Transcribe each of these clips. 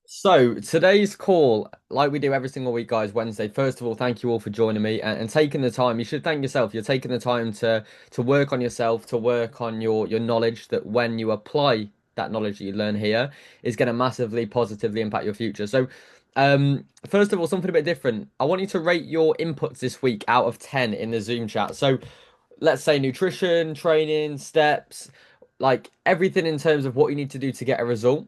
So today's call, like we do every single week, guys, Wednesday. First of all, thank you all for joining me and taking the time. You should thank yourself. You're taking the time to work on yourself, to work on your knowledge. That when you apply that knowledge that you learn here, is going to massively positively impact your future. So, first of all, something a bit different. I want you to rate your inputs this week out of 10 in the Zoom chat. So, let's say nutrition, training, steps, like everything in terms of what you need to do to get a result.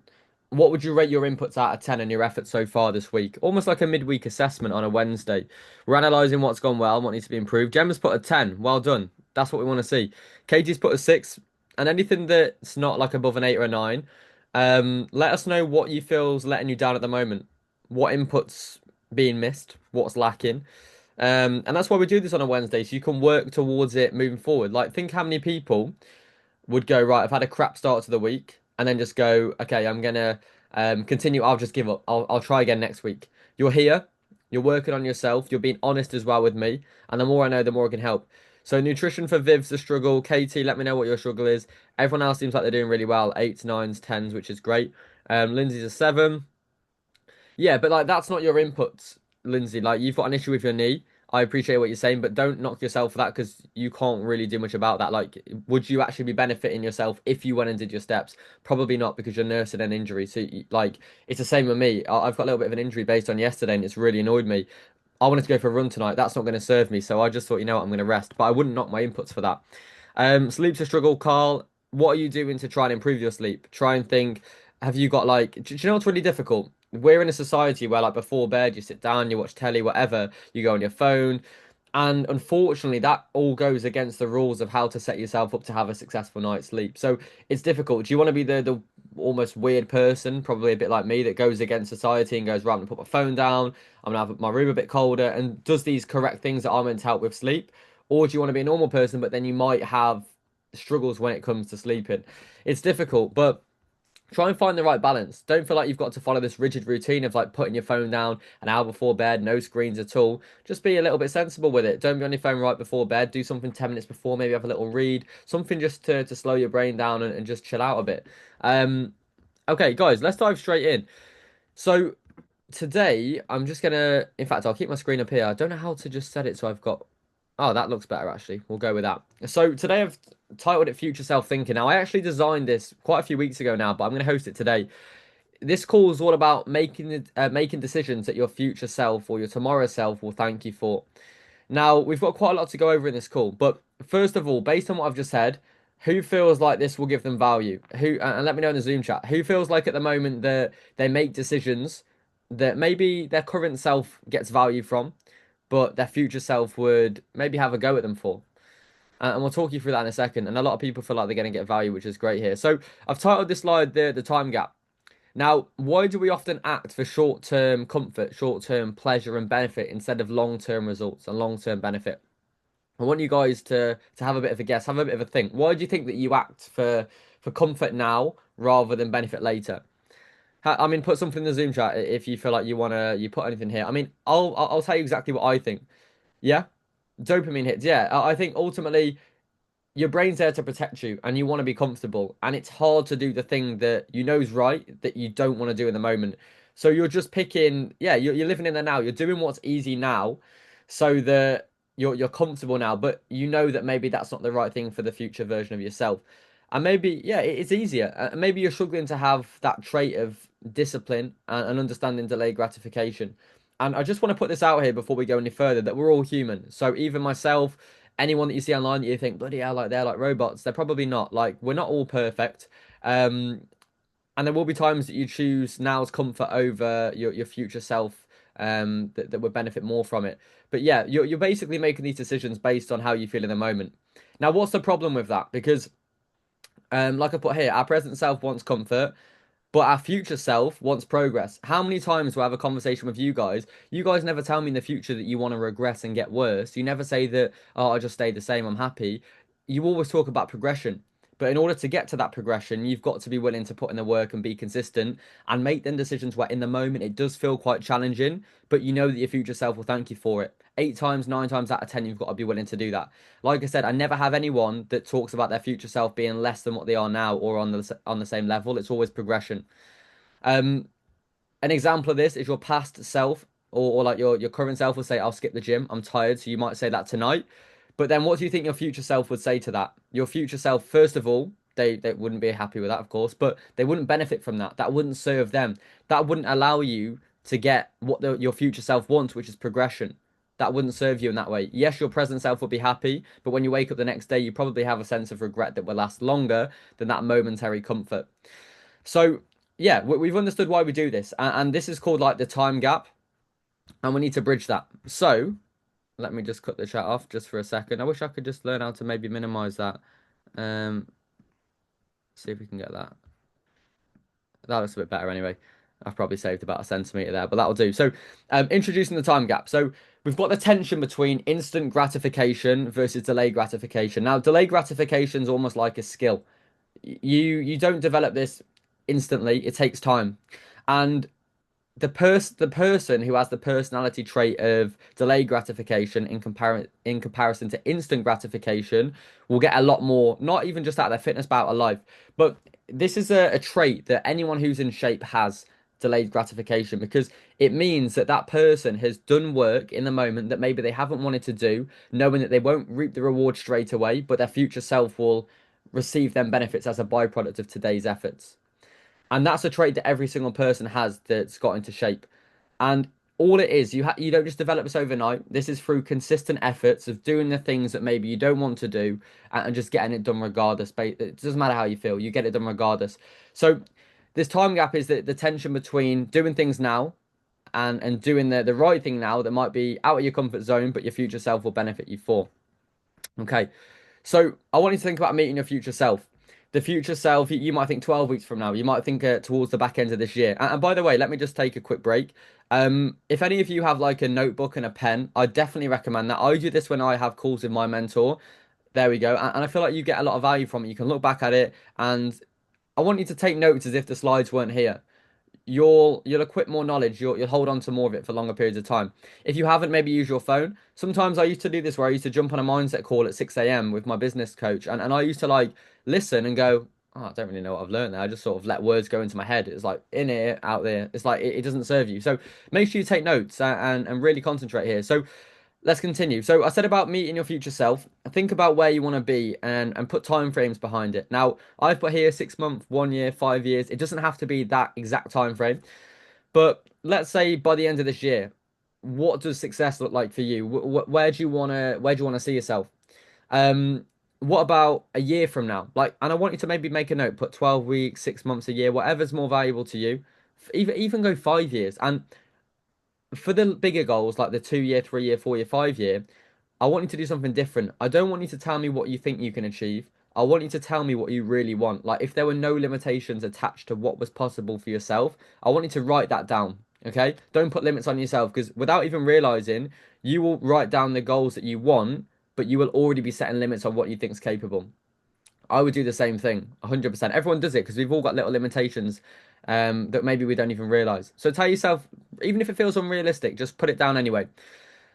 What would you rate your inputs out of 10 and your efforts so far this week? Almost like a midweek assessment on a Wednesday. We're analysing what's gone well, what needs to be improved. Gemma's put a 10. Well done. That's what we want to see. Katie's put a 6. And anything that's not like above an 8 or a 9, let us know what you feel's letting you down at the moment. What inputs being missed? What's lacking? And that's why we do this on a Wednesday, so you can work towards it moving forward. Like, think how many people would go, right, I've had a crap start to the week, and then just go, okay, I'm gonna continue. I'll just give up. I'll try again next week. You're here, you're working on yourself, you're being honest as well with me, and the more I know, the more I can help. So nutrition for Viv's the struggle. Katie, let me know what your struggle is. Everyone else seems like they're doing really well. Eights, nines, tens, which is great. Lindsay's a 7. Yeah, but like that's not your inputs, Lindsay. Like you've got an issue with your knee. I appreciate what you're saying, but don't knock yourself for that because you can't really do much about that. Like, would you actually be benefiting yourself if you went and did your steps? Probably not because you're nursing an injury. So, like, it's the same with me. I've got a little bit of an injury based on yesterday, and it's really annoyed me. I wanted to go for a run tonight. That's not going to serve me. So I just thought, you know what, I'm going to rest. But I wouldn't knock my inputs for that. Sleep's a struggle, Carl. What are you doing to try and improve your sleep? Try and think, have you got like, do you know what's really difficult? We're in a society where like before bed, you sit down, you watch telly, whatever, you go on your phone. And unfortunately, that all goes against the rules of how to set yourself up to have a successful night's sleep. So it's difficult. Do you want to be the almost weird person, probably a bit like me, that goes against society and goes, right, I'm gonna put my phone down, I'm gonna have my room a bit colder, and does these correct things that are meant to help with sleep? Or do you want to be a normal person, but then you might have struggles when it comes to sleeping? It's difficult, but try and find the right balance. Don't feel like you've got to follow this rigid routine of like putting your phone down an hour before bed, no screens at all. Just be a little bit sensible with it. Don't be on your phone right before bed. Do something 10 minutes before, maybe have a little read, something just to slow your brain down and just chill out a bit. Um, okay, guys, let's dive straight in. So today I'm just gonna, in fact, I'll keep my screen up here. I don't know how to just set it so I've got. Oh, that looks better actually. We'll go with that. So today I've titled it Future Self Thinking. Now I actually designed this quite a few weeks ago now, but I'm going to host it today. This call is all about making decisions that your future self or your tomorrow self will thank you for. Now we've got quite a lot to go over in this call, but first of all, based on what I've just said, who feels like this will give them value? Who and let me know in the Zoom chat. Who feels like at the moment that they make decisions that maybe their current self gets value from, but their future self would maybe have a go at them for. And we'll talk you through that in a second. And a lot of people feel like they're going to get value, which is great here. So I've titled this slide the time gap. Now, why do we often act for short-term comfort, short-term pleasure and benefit instead of long-term results and long-term benefit? I want you guys to have a bit of a guess, have a bit of a think. Why do you think that you act for comfort now rather than benefit later? I mean, put something in the Zoom chat if you feel like you put anything here. I mean, I'll tell you exactly what I think. Yeah, dopamine hits. Yeah, I think ultimately your brain's there to protect you and you want to be comfortable, and it's hard to do the thing that you know is right that you don't want to do in the moment. So you're just picking, yeah, you're living in the now. You're doing what's easy now so that you're comfortable now, but you know that maybe that's not the right thing for the future version of yourself. And maybe, yeah, it's easier. Maybe you're struggling to have that trait of discipline and understanding delayed gratification. And I just want to put this out here before we go any further that we're all human. So even myself, anyone that you see online that you think, bloody hell, like they're like robots, they're probably not. Like we're not all perfect. And there will be times that you choose now's comfort over your future self, that would benefit more from it. But yeah, you're basically making these decisions based on how you feel in the moment. Now, what's the problem with that? Because like I put here, our present self wants comfort, but our future self wants progress. How many times do I have a conversation with you guys? You guys never tell me in the future that you want to regress and get worse. You never say that, oh, I just stayed the same, I'm happy. You always talk about progression. But in order to get to that progression, you've got to be willing to put in the work and be consistent and make them decisions where in the moment it does feel quite challenging, but you know that your future self will thank you for it. 8 times, 9 times out of 10, you've got to be willing to do that. Like I said, I never have anyone that talks about their future self being less than what they are now or on the same level. It's always progression. Um, an example of this is your past self or like your current self will say, I'll skip the gym, I'm tired. So you might say that tonight. But then what do you think your future self would say to that? Your future self, first of all, they wouldn't be happy with that, of course, but they wouldn't benefit from that. That wouldn't serve them. That wouldn't allow you to get what your future self wants, which is progression. That wouldn't serve you in that way. Yes, your present self will be happy, but when you wake up the next day, you probably have a sense of regret that will last longer than that momentary comfort. So, yeah, we've understood why we do this, and this is called like the time gap, and we need to bridge that. So, let me just cut the chat off just for a second. I wish I could just learn how to maybe minimize that. Um, See if we can get that. That looks a bit better anyway. I've probably saved about a centimeter there, but that'll do. So, introducing the time gap. So, we've got the tension between instant gratification versus delayed gratification. Now, delayed gratification is almost like a skill. You don't develop this instantly. It takes time. And the person who has the personality trait of delayed gratification in comparison to instant gratification will get a lot more, not even just out of their fitness, but out of life. But this is a trait that anyone who's in shape has, delayed gratification, because it means that that person has done work in the moment that maybe they haven't wanted to do, knowing that they won't reap the reward straight away, but their future self will receive them benefits as a byproduct of today's efforts. And that's a trait that every single person has that's got into shape. And all it is, you don't just develop this overnight. This is through consistent efforts of doing the things that maybe you don't want to do and just getting it done regardless. It doesn't matter how you feel, you get it done regardless. So this time gap is the tension between doing things now and doing the right thing now that might be out of your comfort zone, but your future self will benefit you for. Okay. So I want you to think about meeting your future self. The future self, you might think 12 weeks from now. You might think towards the back end of this year. And by the way, let me just take a quick break. If any of you have like a notebook and a pen, I definitely recommend that. I do this when I have calls with my mentor. There we go. And I feel like you get a lot of value from it. You can look back at it, and I want you to take notes as if the slides weren't here. You'll equip more knowledge. You'll hold on to more of it for longer periods of time. If you haven't, maybe use your phone. Sometimes I used to do this where I used to jump on a mindset call at 6 a.m. with my business coach, and I used to like listen and go, oh, I don't really know what I've learned there. I just sort of let words go into my head. It's like in here, out there. It's like it doesn't serve you. So make sure you take notes and really concentrate here. So let's continue. So I said about meeting your future self. Think about where you want to be and put time frames behind it. Now, I've put here 6 months, 1 year, 5 years. It doesn't have to be that exact time frame. But let's say by the end of this year, what does success look like for you? Where do you want to see yourself? Um, what about a year from now? Like, and I want you to maybe make a note, put 12 weeks, 6 months, a year, whatever's more valuable to you. Even go 5 years. And for the bigger goals, like the 2 year, 3 year, 4 year, 5 year, I want you to do something different. I don't want you to tell me what you think you can achieve. I want you to tell me what you really want. Like if there were no limitations attached to what was possible for yourself, I want you to write that down. Okay? Don't put limits on yourself because without even realizing, you will write down the goals that you want, but you will already be setting limits on what you think is capable. I would do the same thing, 100%. Everyone does it because we've all got little limitations that maybe we don't even realize. So tell yourself, even if it feels unrealistic, just put it down anyway.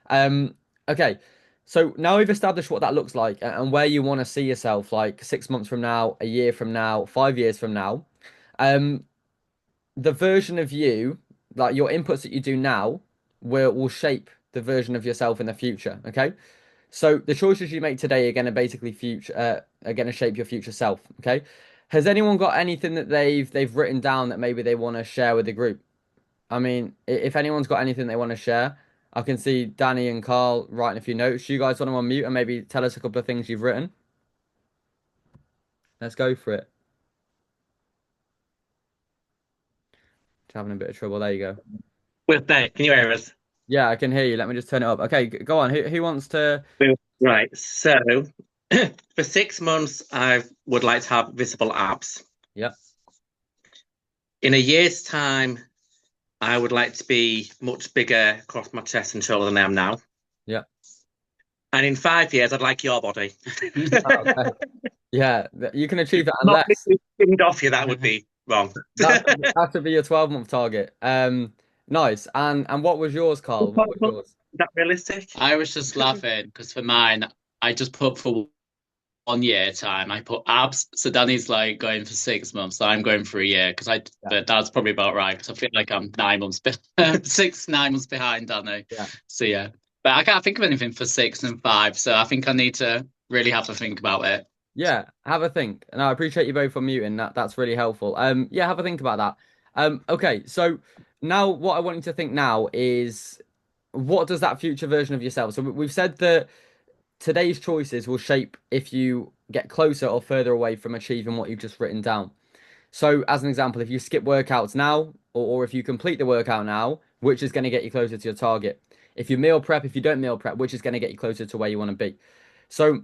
Um, okay. So now we've established what that looks like and where you want to see yourself, like 6 months from now, a year from now, 5 years from now. Um, the version of you, like your inputs that you do now, will shape the version of yourself in the future. Okay. So the choices you make today are going to basically future are going to shape your future self. Okay. Has anyone got anything that they've written down that maybe they want to share with the group? I mean, if anyone's got anything they want to share, I can see Danny and Carl writing a few notes. You guys want to unmute and maybe tell us a couple of things you've written? Let's go for it. Just having a bit of trouble. There you go. We're back. Can you hear us? Yeah, I can hear you. Let me just turn it up. Okay, go on. Who wants to? Right. So for 6 months, I would like to have visible abs. Yeah, In a year's time, I would like to be much bigger across my chest and shoulder than I am now. yeah. And in 5 years, I'd like your body. Okay. Yeah, you can achieve it Not unless skimmed off you, that would be wrong. that could be your 12-month target. Nice. And what was yours, Carl? What was Is yours? that realistic? I was just laughing because for mine, I just put for 1 year time, I put abs. So Danny's like going for 6 months. So I'm going for a year because Yeah, but that's probably about right because I feel like I'm 9 months, 6, 9 months behind Danny. yeah. So yeah, but I can't think of anything for 6 and 5. So I think I need to really have a think about it. Yeah, have a think. And I appreciate you both for muting. That's really helpful. Yeah, have a think about that. Okay, so now what I want you to think now is what does that future version of yourself? So we've said that today's choices will shape if you get closer or further away from achieving what you've just written down. So, as an example, if you skip workouts now, or if you complete the workout now, which is going to get you closer to your target? If you meal prep, if you don't meal prep, which is going to get you closer to where you want to be? So,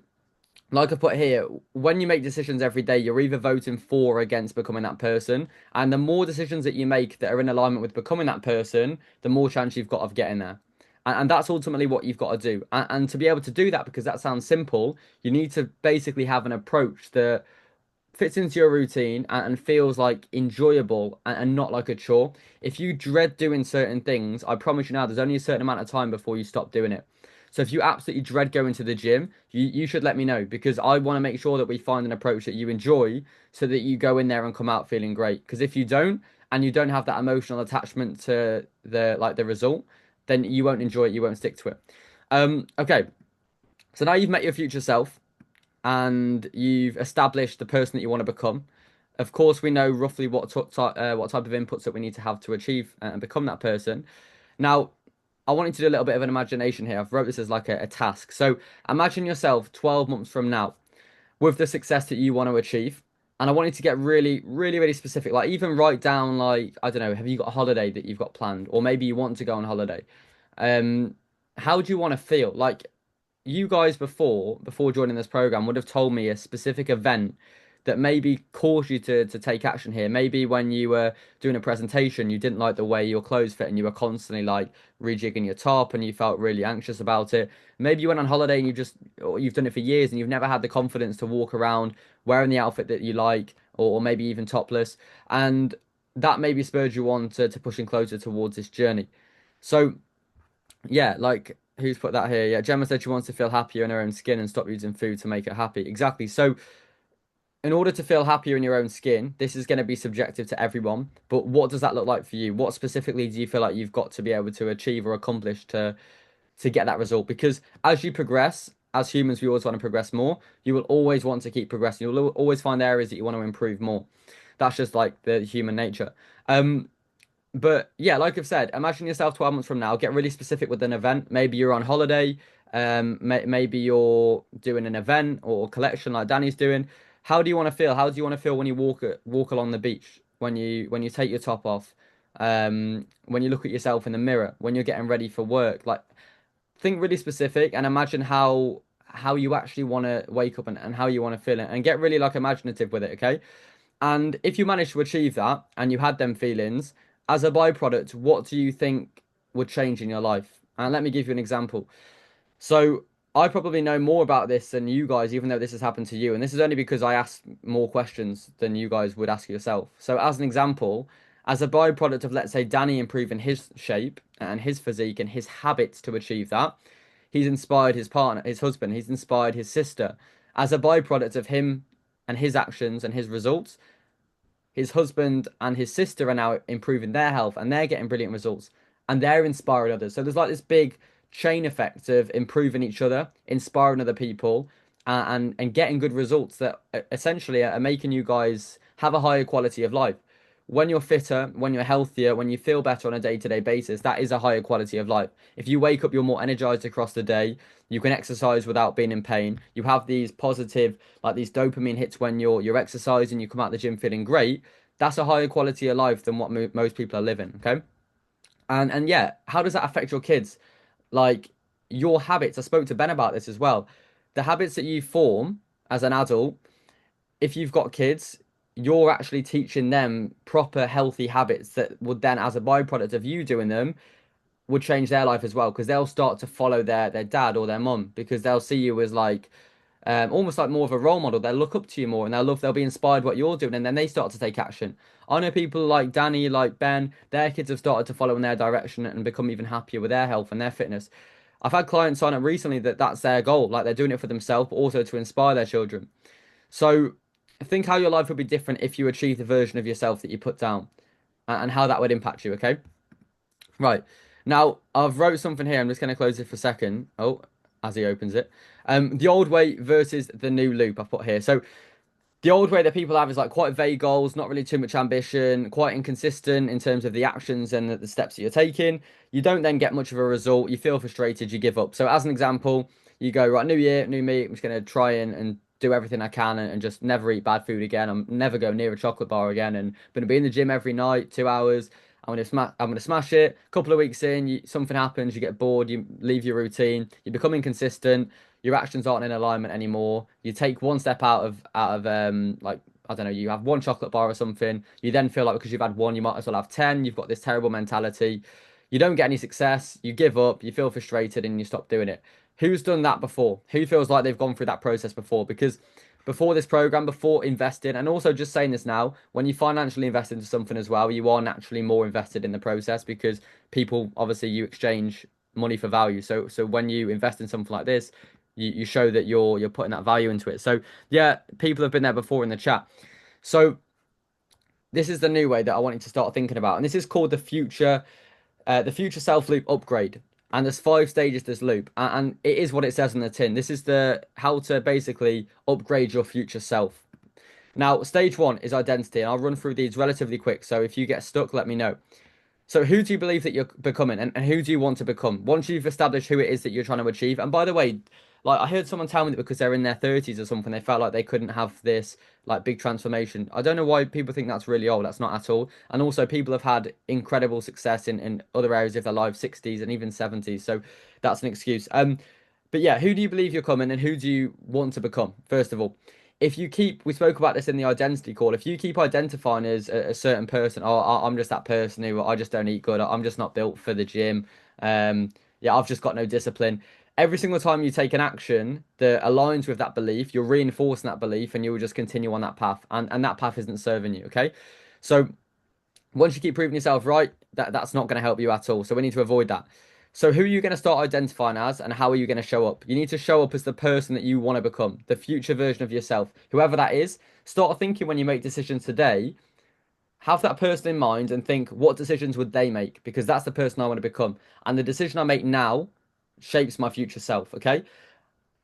like I put here, when you make decisions every day, you're either voting for or against becoming that person. And the more decisions that you make that are in alignment with becoming that person, the more chance you've got of getting there. And that's ultimately what you've got to do. And to be able to do that, because that sounds simple, you need to basically have an approach that fits into your routine and feels like enjoyable and not like a chore. If you dread doing certain things, I promise you now, there's only a certain amount of time before you stop doing it. So if you absolutely dread going to the gym, you should let me know because I want to make sure that we find an approach that you enjoy so that you go in there and come out feeling great. Because if you don't and you don't have that emotional attachment to the result, then you won't enjoy it, you won't stick to it. Okay. So now you've met your future self and you've established the person that you want to become. Of course, we know roughly what type of inputs that we need to have to achieve and become that person. Now, I want you to do a little bit of an imagination here. I've wrote this as like a task. So imagine yourself 12 months from now with the success that you want to achieve. And I want you to get really, really, really specific. Like even write down like, I don't know, have you got a holiday that you've got planned? Or maybe you want to go on holiday. Um, how do you want to feel? Like you guys before joining this program would have told me a specific event that maybe caused you to take action here. Maybe when you were doing a presentation, you didn't like the way your clothes fit and you were constantly like rejigging your top and you felt really anxious about it. Maybe you went on holiday and or you've done it for years and you've never had the confidence to walk around wearing the outfit that you like or maybe even topless. And that maybe spurred you on to pushing closer towards this journey. So yeah, like who's put that here? Yeah, Gemma said she wants to feel happier in her own skin and stop using food to make her happy. Exactly. So, in order to feel happier in your own skin, this is going to be subjective to everyone. But what does that look like for you? What specifically do you feel like you've got to be able to achieve or accomplish to get that result? Because as you progress, as humans, we always want to progress more. You will always want to keep progressing. You'll always find areas that you want to improve more. That's just like the human nature. But yeah, like I've said, imagine yourself 12 months from now. Get really specific with an event. Maybe you're on holiday. Maybe you're doing an event or collection like Danny's doing. How do you want to feel? How do you want to feel when you walk along the beach? When you take your top off? When you look at yourself in the mirror? When you're getting ready for work? Like think really specific and imagine how you actually want to wake up and how you want to feel it and get really like imaginative with it, okay? And if you manage to achieve that and you had them feelings, as a byproduct, what do you think would change in your life? And let me give you an example. So I probably know more about this than you guys, even though this has happened to you. And this is only because I asked more questions than you guys would ask yourself. So as an example, as a byproduct of, let's say, Danny improving his shape and his physique and his habits to achieve that, he's inspired his partner, his husband, he's inspired his sister. As a byproduct of him and his actions and his results, his husband and his sister are now improving their health and they're getting brilliant results and they're inspiring others. So there's like this big chain effect of improving each other, inspiring other people, and getting good results that essentially are making you guys have a higher quality of life. When you're fitter, when you're healthier, when you feel better on a day-to-day basis, that is a higher quality of life. If you wake up, you're more energized across the day. You can exercise without being in pain. You have these positive, like these dopamine hits when you're exercising. You come out the gym feeling great. That's a higher quality of life than what mo most people are living. Okay, and yeah, how does that affect your kids? Like your habits. I spoke to Ben about this as well. The habits that you form as an adult, if you've got kids, you're actually teaching them proper healthy habits that would then, as a byproduct of you doing them, would change their life as well because they'll start to follow their dad or their mum because they'll see you as like almost like more of a role model. They'll look up to you more and they'll be inspired what you're doing and then they start to take action. I know people like Danny, like Ben, their kids have started to follow in their direction and become even happier with their health and their fitness. I've had clients sign up recently that that's their goal, like they're doing it for themselves, but also to inspire their children. So think how your life would be different if you achieve the version of yourself that you put down, and how that would impact you. Okay, right. Now I've wrote something here. I'm just going to close it for a second. Oh, as he opens it, the old way versus the new loop I've put here. So the old way that people have is like quite vague goals, not really too much ambition, quite inconsistent in terms of the actions and the steps that you're taking. You don't then get much of a result. You feel frustrated, you give up. So, as an example, you go, right, new year, new me. I'm just going to try and do everything I can and just never eat bad food again. I'm never go near a chocolate bar again. And I'm going to be in the gym every night, 2 hours. I'm gonna smash it. A couple of weeks in, something happens, you get bored, you leave your routine, you become inconsistent, your actions aren't in alignment anymore. You take one step out of like I don't know, you have one chocolate bar or something. You then feel like because you've had one, you might as well have 10. You've got this terrible mentality. You don't get any success, you give up, you feel frustrated, and you stop doing it. Who's done that before? Who feels like they've gone through that process before? Because before this program, before investing, and also just saying this now, when you financially invest into something as well, you are naturally more invested in the process because people obviously you exchange money for value. So when you invest in something like this, you show that you're putting that value into it. So yeah, people have been there before in the chat. So this is the new way that I wanted to start thinking about, and this is called the future self loop upgrade. And there's 5 stages to this loop, and it is what it says on the tin. This is the how to basically upgrade your future self. Now, stage 1 is identity, and I'll run through these relatively quick. So if you get stuck, let me know. So who do you believe that you're becoming, and who do you want to become once you've established who it is that you're trying to achieve? And by the way, like I heard someone tell me that because they're in their 30s or something, they felt like they couldn't have this like big transformation. I don't know why people think that's really old. That's not at all. And also people have had incredible success in other areas of their life, 60s and even 70s. So that's an excuse. But yeah, who do you believe you're coming and who do you want to become, first of all? If you keep, we spoke about this in the identity call, if you keep identifying as a certain person, oh, I'm just that person who I just don't eat good, I'm just not built for the gym, yeah, I've just got no discipline. Every single time you take an action that aligns with that belief, you're reinforcing that belief and you will just continue on that path. And that path isn't serving you, okay? So once you keep proving yourself right, that's not going to help you at all. So we need to avoid that. So who are you going to start identifying as and how are you going to show up? You need to show up as the person that you want to become, the future version of yourself, whoever that is. Start thinking when you make decisions today, have that person in mind and think what decisions would they make because that's the person I want to become. And the decision I make now shapes my future self, okay?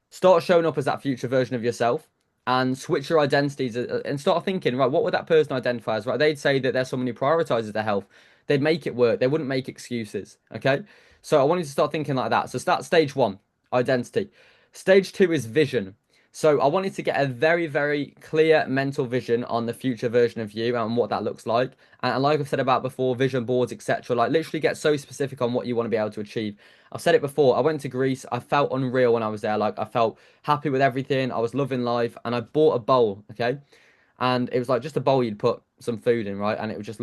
Start showing up as that future version of yourself and switch your identities and start thinking, right, what would that person identify as? Right, they'd say that they're someone who prioritizes their health. They'd make it work. They wouldn't make excuses. Okay. So I wanted to start thinking like that. So start stage 1, identity. Stage 2 is vision. So I wanted to get a very, very clear mental vision on the future version of you and what that looks like. And like I've said about before, vision boards, etc. Like literally get so specific on what you want to be able to achieve. I've said it before. I went to Greece. I felt unreal when I was there. Like I felt happy with everything. I was loving life, and I bought a bowl. Okay, and it was like just a bowl you'd put some food in, right? And it would just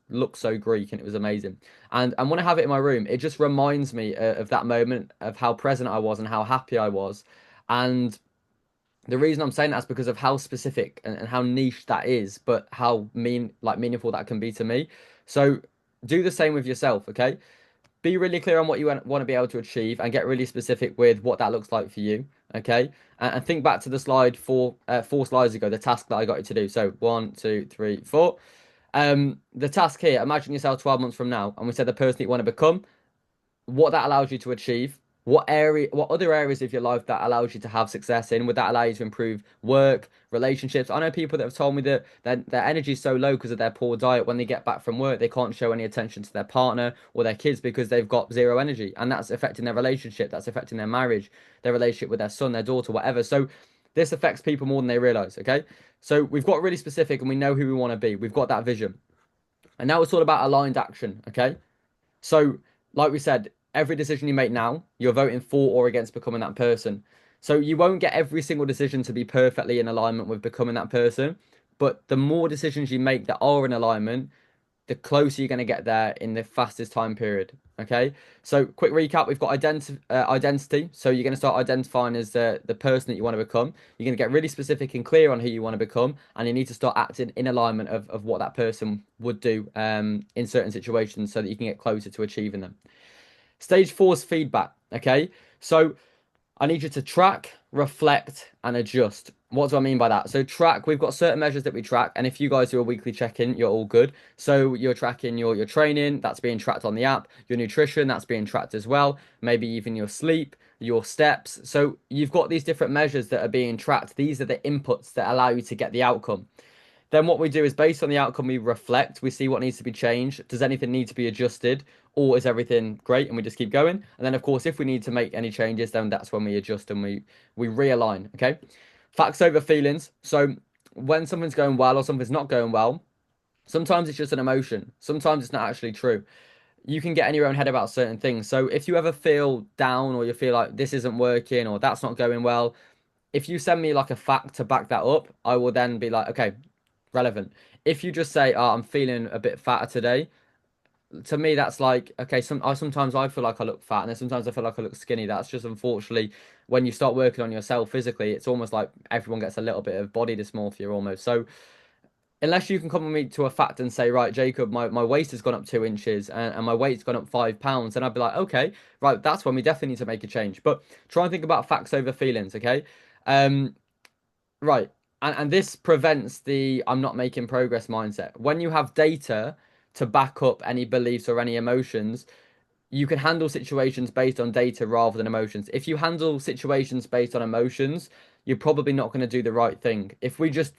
look so Greek, and it was amazing. And when I have it in my room, it just reminds me of that moment of how present I was and how happy I was. And the reason I'm saying that's because of how specific and how niche that is, but how meaningful that can be to me. So do the same with yourself, okay? Be really clear on what you want to be able to achieve and get really specific with what that looks like for you, okay? And think back to the slide 4 slides ago, the task that I got you to do. So 1, 2, 3, 4. The task here, imagine yourself 12 months from now, and we said the person that you want to become, what that allows you to achieve, what other areas of your life that allows you to have success in, would that allow you to improve work, relationships? I know people that have told me that their energy is so low because of their poor diet. When they get back from work, they can't show any attention to their partner or their kids because they've got zero energy, and that's affecting their relationship, that's affecting their marriage, their relationship with their son, their daughter, whatever. So this affects people more than they realize, okay? So we've got really specific and we know who we want to be. We've got that vision. And now it's all about aligned action, okay? So, like we said, every decision you make now, you're voting for or against becoming that person. So you won't get every single decision to be perfectly in alignment with becoming that person. But the more decisions you make that are in alignment, the closer you're going to get there in the fastest time period. Okay. So quick recap: we've got identity. So you're going to start identifying as the person that you want to become. You're going to get really specific and clear on who you want to become, and you need to start acting in alignment of what that person would do in certain situations, so that you can get closer to achieving them. Stage 4 is feedback. Okay, so I need you to track, reflect, and adjust. What do I mean by that? So track, we've got certain measures that we track, and if you guys do a weekly check-in, you're all good. So you're tracking your training, that's being tracked on the app, your nutrition, that's being tracked as well, maybe even your sleep, your steps. So you've got these different measures that are being tracked. These are the inputs that allow you to get the outcome. Then what we do is based on the outcome, we reflect, we see what needs to be changed. Does anything need to be adjusted, or is everything great? And we just keep going. And then, of course, if we need to make any changes, then that's when we adjust and we realign. Okay. Facts over feelings. So when something's going well or something's not going well, sometimes it's just an emotion. Sometimes it's not actually true. You can get in your own head about certain things. So if you ever feel down or you feel like this isn't working or that's not going well, if you send me like a fact to back that up, I will then be like, okay, relevant. If you just say, "Oh, I'm feeling a bit fatter today," to me that's like, okay. Sometimes I feel like I look fat, and then sometimes I feel like I look skinny. That's just unfortunately when you start working on yourself physically, it's almost like everyone gets a little bit of body dysmorphia almost. So unless you can come with me to a fact and say, right, Jacob, my waist has gone up 2 inches and my weight's gone up 5 pounds, then I'd be like, okay, right, that's when we definitely need to make a change. But try and think about facts over feelings, okay? Um, Right. And this prevents the I'm not making progress mindset. When you have data to back up any beliefs or any emotions, you can handle situations based on data rather than emotions. If you handle situations based on emotions, you're probably not going to do the right thing. If we just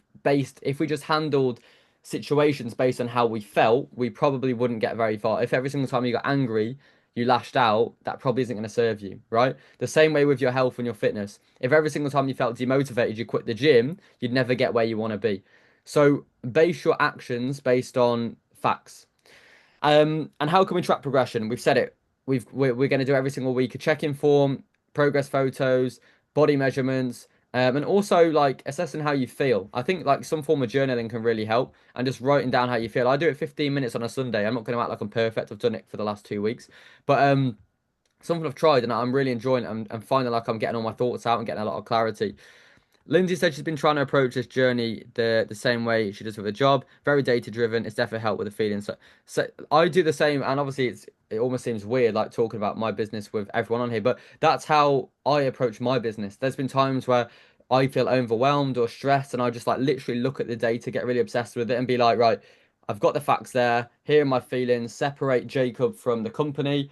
handled situations based on how we felt, we probably wouldn't get very far. If every single time you got angry, you lashed out, that probably isn't going to serve you, right? The same way with your health and your fitness. If every single time you felt demotivated, you quit the gym, you'd never get where you want to be. So base your actions based on facts. And how can we track progression? We've said it. We're going to do every single week a check-in form, progress photos, body measurements, and also like assessing how you feel. I think like some form of journaling can really help, and just writing down how you feel. I do it 15 minutes on a Sunday. I'm not going to act like I'm perfect. I've done it for the last 2 weeks, but something I've tried and I'm really enjoying it. I'm finding like I'm getting all my thoughts out and getting a lot of clarity. Lindsay said she's been trying to approach this journey the same way she does with her job. Very data driven. It's definitely helped with the feelings. So I do the same, and obviously it almost seems weird like talking about my business with everyone on here, but that's how I approach my business. There's been times where I feel overwhelmed or stressed, and I just like literally look at the data, get really obsessed with it, and be like, right, I've got the facts there. Here are my feelings. Separate Jacob from the company.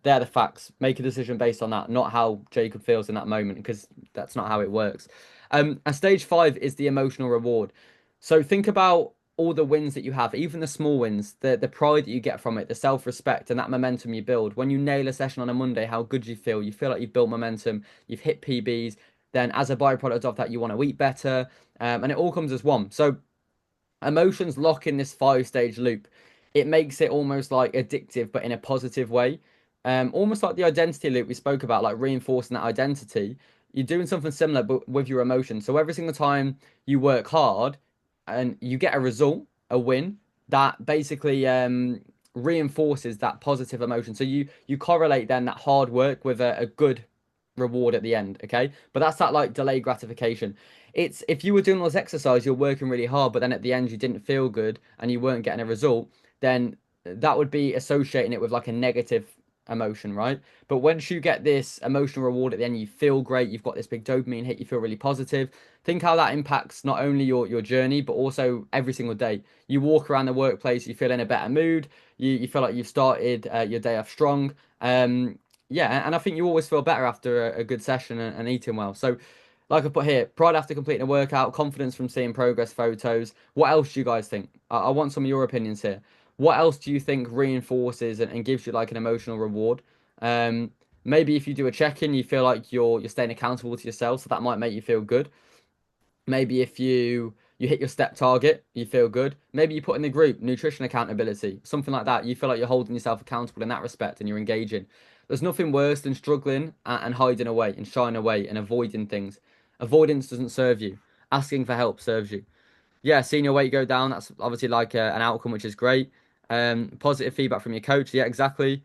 They're the facts. Make a decision based on that, not how Jacob feels in that moment, because that's not how it works. And stage 5 is the emotional reward. So think about all the wins that you have, even the small wins, the pride that you get from it, the self-respect and that momentum you build. When you nail a session on a Monday, how good you feel. You feel like you've built momentum, you've hit PBs. Then as a byproduct of that, you want to eat better. And it all comes as one. So emotions lock in this 5 stage loop. It makes it almost like addictive, but in a positive way. Almost like the identity loop we spoke about, like reinforcing that identity. You're doing something similar, but with your emotions. So every single time you work hard and you get a result, a win, that basically reinforces that positive emotion. So you correlate then that hard work with a good reward at the end. Okay, but that's that like delayed gratification. It's if you were doing all this exercise, you're working really hard, but then at the end you didn't feel good and you weren't getting a result, then that would be associating it with like a negative emotion, right? But once you get this emotional reward at the end, you feel great, you've got this big dopamine hit, you feel really positive. Think how that impacts not only your journey, but also every single day. You walk around the workplace, you feel in a better mood, you feel like you've started your day off strong. Yeah, and I think you always feel better after a good session and eating well. So like I put here, pride after completing a workout, confidence from seeing progress photos. What else do you guys think? I want some of your opinions here. What else do you think reinforces and gives you like an emotional reward? Maybe if you do a check-in, you feel like you're staying accountable to yourself, so that might make you feel good. Maybe if you hit your step target, you feel good. Maybe you put in the group nutrition accountability, something like that. You feel like you're holding yourself accountable in that respect and you're engaging. There's nothing worse than struggling and hiding away and shying away and avoiding things. Avoidance doesn't serve you. Asking for help serves you. Yeah, seeing your weight go down, that's obviously like an outcome which is great. Positive feedback from your coach, yeah, exactly.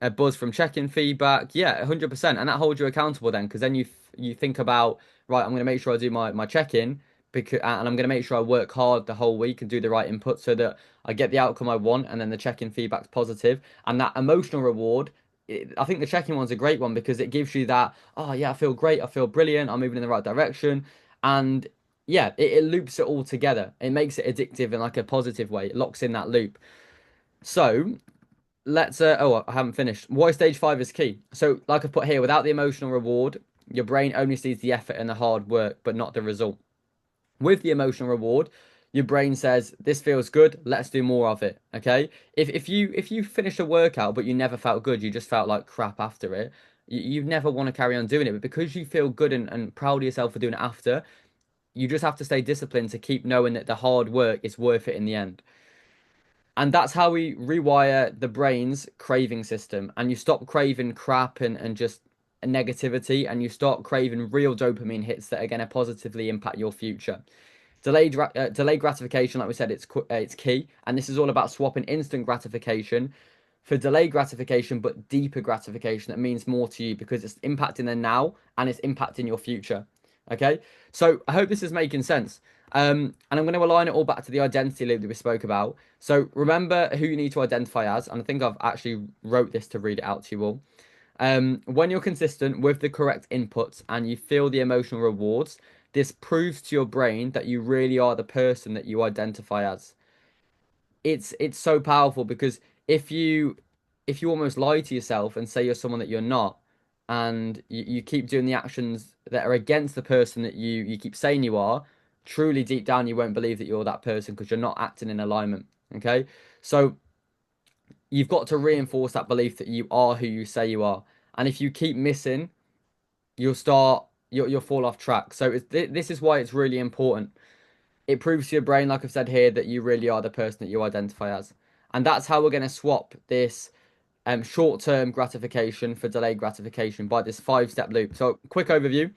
A buzz from checking feedback, yeah, 100%, and that holds you accountable then, because then you think about, right, I'm going to make sure I do my check-in, because and I'm going to make sure I work hard the whole week and do the right input so that I get the outcome I want, and then the check-in feedback's positive, and that emotional reward I think the checking one's a great one because it gives you that, oh yeah, I feel great, I feel brilliant, I'm moving in the right direction. And yeah, it loops it all together. It makes it addictive in like a positive way. It locks in that loop. So let's oh, I haven't finished. Why stage 5 is key. So like I've put here, without the emotional reward, your brain only sees the effort and the hard work, but not the result. With the emotional reward, your brain says, this feels good, let's do more of it. Okay. If you finish a workout but you never felt good, you just felt like crap after it, you never want to carry on doing it. But because you feel good and proud of yourself for doing it after, you just have to stay disciplined to keep knowing that the hard work is worth it in the end. And that's how we rewire the brain's craving system. And you stop craving crap and just negativity, and you start craving real dopamine hits that are going to positively impact your future. Delayed gratification, like we said, it's key, and this is all about swapping instant gratification for delayed gratification, but deeper gratification that means more to you because it's impacting the now and it's impacting your future. Okay, so I hope this is making sense. And I'm going to align it all back to the identity loop that we spoke about. So remember who you need to identify as, and I think I've actually wrote this to read it out to you all. When you're consistent with the correct inputs and you feel the emotional rewards, this proves to your brain that you really are the person that you identify as. It's so powerful because if you almost lie to yourself and say you're someone that you're not, and you keep doing the actions that are against the person that you keep saying you are, truly deep down you won't believe that you're that person because you're not acting in alignment. Okay, so you've got to reinforce that belief that you are who you say you are, and if you keep missing, you'll fall off track. So this is why it's really important. It proves to your brain, like I've said here, that you really are the person that you identify as. And that's how we're going to swap this short-term gratification for delayed gratification by this 5-step loop. So, quick overview.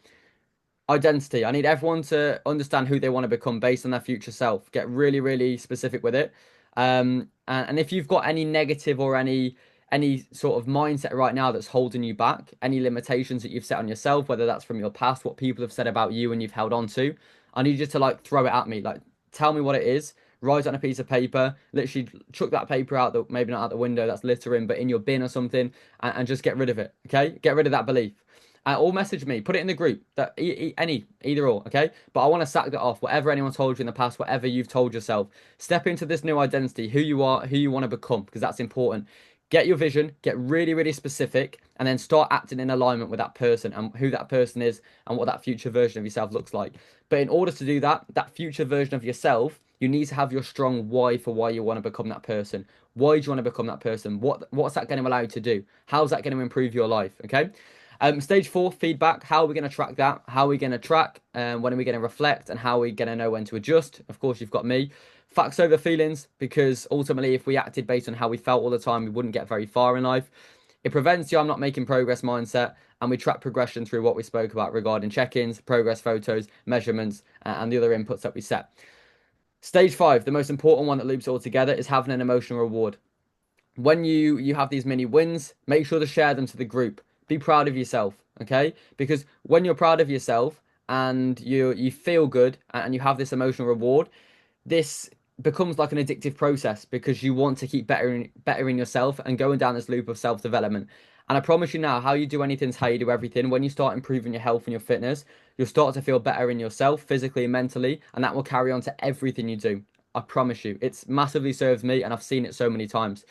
Identity. I need everyone to understand who they want to become based on their future self. Get really, really specific with it. And if you've got any negative or any sort of mindset right now that's holding you back, any limitations that you've set on yourself, whether that's from your past, what people have said about you and you've held on to, I need you to like throw it at me. Like tell me what it is. Write it on a piece of paper. Literally chuck that paper out, the maybe not out the window, that's littering, but in your bin or something, and just get rid of it. Okay, get rid of that belief. Or message me, put it in the group. That either or, okay. But I want to sack that off. Whatever anyone told you in the past, whatever you've told yourself, step into this new identity, who you are, who you want to become, because that's important. Get your vision, get really, really specific, and then start acting in alignment with that person and who that person is and what that future version of yourself looks like. But in order to do that, that future version of yourself, you need to have your strong why for why you want to become that person. Why do you want to become that person? What's that going to allow you to do? How's that going to improve your life? Okay. Stage 4, feedback. How are we going to track that? How are we going to track? When are we going to reflect? And how are we going to know when to adjust? Of course, you've got me. Facts over feelings, because ultimately, if we acted based on how we felt all the time, we wouldn't get very far in life. It prevents the I'm not making progress mindset, and we track progression through what we spoke about regarding check-ins, progress photos, measurements, and the other inputs that we set. Stage 5, the most important one that loops all together, is having an emotional reward. When you have these mini wins, make sure to share them to the group. Be proud of yourself, okay? Because when you're proud of yourself and you feel good and you have this emotional reward, this becomes like an addictive process because you want to keep bettering yourself and going down this loop of self-development. And I promise you now, how you do anything is how you do everything. When you start improving your health and your fitness, you'll start to feel better in yourself, physically and mentally, and that will carry on to everything you do. I promise you. It's massively served me, and I've seen it so many times.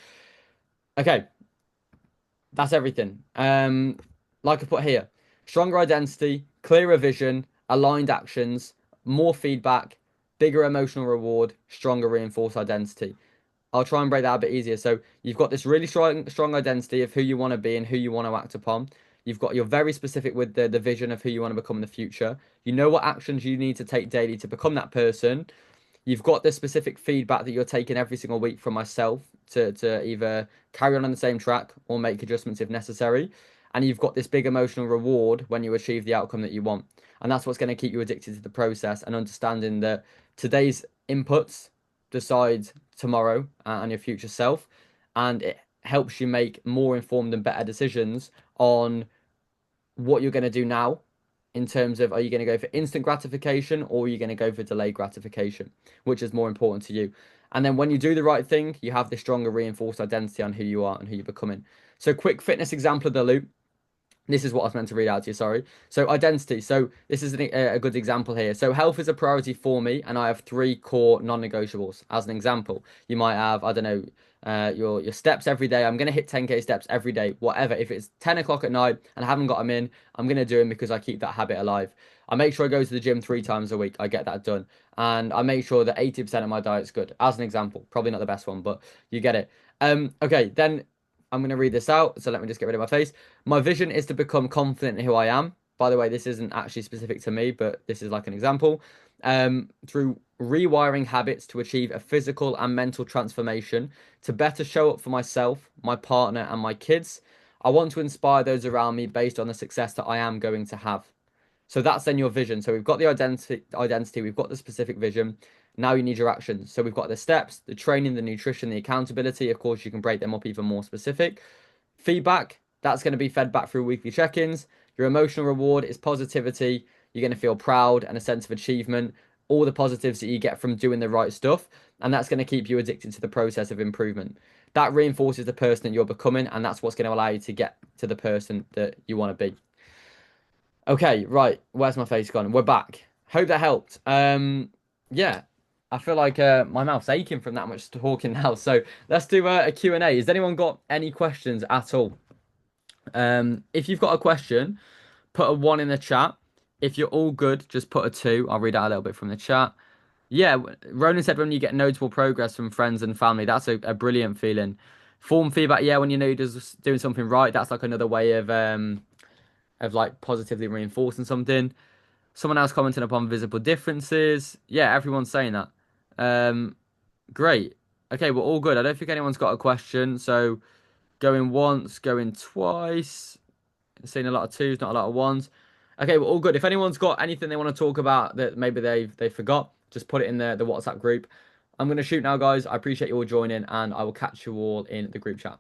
Okay, that's everything. Like I put here, stronger identity, clearer vision, aligned actions, more feedback, bigger emotional reward, stronger reinforced identity. I'll try and break that a bit easier. So you've got this really strong identity of who you want to be and who you want to act upon. You're very specific with the vision of who you want to become in the future. You know what actions you need to take daily to become that person. You've got the specific feedback that you're taking every single week from myself to either carry on the same track or make adjustments if necessary. And you've got this big emotional reward when you achieve the outcome that you want. And that's what's going to keep you addicted to the process and understanding that today's inputs decide tomorrow and your future self. And it helps you make more informed and better decisions on what you're going to do now in terms of, are you going to go for instant gratification or are you going to go for delayed gratification, which is more important to you? And then when you do the right thing, you have this stronger reinforced identity on who you are and who you're becoming. So quick fitness example of the loop. This is what I was meant to read out to you, sorry. So identity. So this is a good example here. So health is a priority for me, and I have 3 core non-negotiables. As an example, you might have, I don't know, your steps every day. I'm gonna hit 10K steps every day, whatever. If it's 10 o'clock at night and I haven't got them in, I'm gonna do them because I keep that habit alive. I make sure I go to the gym 3 times a week. I get that done, and I make sure that 80% of my diet's good. As an example, probably not the best one, but you get it. Okay, then I'm gonna read this out. So let me just get rid of my face. My vision is to become confident in who I am. By the way, this isn't actually specific to me, but this is like an example. Through rewiring habits to achieve a physical and mental transformation to better show up for myself, my partner, and my kids. I want to inspire those around me based on the success that I am going to have. So that's then your vision. So we've got the identity, we've got the specific vision. Now you need your actions. So we've got the steps, the training, the nutrition, the accountability. Of course, you can break them up even more specific. Feedback, that's going to be fed back through weekly check-ins. Your emotional reward is positivity. You're going to feel proud and a sense of achievement, all the positives that you get from doing the right stuff, and that's going to keep you addicted to the process of improvement. That reinforces the person that you're becoming, and that's what's going to allow you to get to the person that you want to be. Okay, right. Where's my face gone? We're back. Hope that helped. Yeah, I feel like my mouth's aching from that much talking now. So let's do a Q&A. Has anyone got any questions at all? If you've got a question, put a 1 in the chat. If you're all good, just put a 2. I'll read out a little bit from the chat. Yeah, Ronan said when you get notable progress from friends and family, that's a brilliant feeling. Form feedback, yeah, when you know you're just doing something right, that's like another way of like positively reinforcing something. Someone else commenting upon visible differences. Yeah, everyone's saying that. Great. Okay, we're all good. I don't think anyone's got a question. So going once, going twice. Seeing a lot of 2s, not a lot of 1s. Okay, we're all good. If anyone's got anything they want to talk about that maybe they forgot, just put it in the WhatsApp group. I'm going to shoot now, guys. I appreciate you all joining, and I will catch you all in the group chat.